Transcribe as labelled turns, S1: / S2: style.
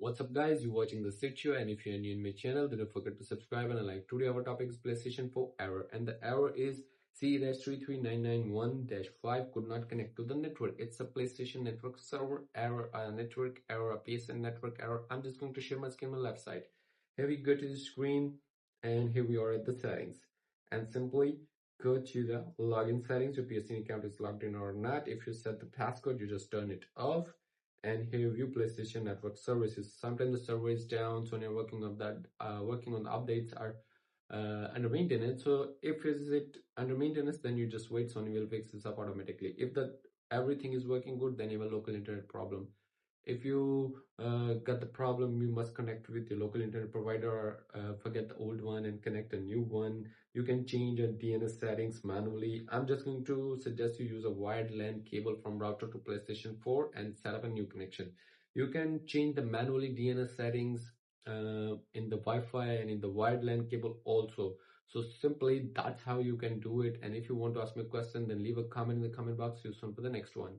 S1: What's up guys, you're watching the Sit and if you're new in my channel, then don't forget to subscribe and like. Today our topic is PlayStation 4 error, and the error is CE-33991-5 could not connect to the network. It's a PlayStation network server error, a network error, a PSN network error. I'm just going to share my screen on the left side. Here we go to the screen, and here we are at the settings, and simply go to the login settings. Your PSN account is logged in or not. If you set the passcode, you just turn it off. And here view PlayStation network services. Sometimes the server is down, so when you're working on that, working on the updates are under maintenance. So if is it under maintenance, then you just wait, Sony will fix this up automatically. If the everything is working good, then you have a local internet problem. If you got the problem, you must connect with your local internet provider, or forget the old one and connect a new one. You can change your DNS settings manually. I'm just going to suggest you use a wired LAN cable from router to PlayStation 4 and set up a new connection. You can change the manually DNS settings in the Wi-Fi and in the wired LAN cable also. So simply that's how you can do it. And if you want to ask me a question, then leave a comment in the comment box. See you soon for the next one.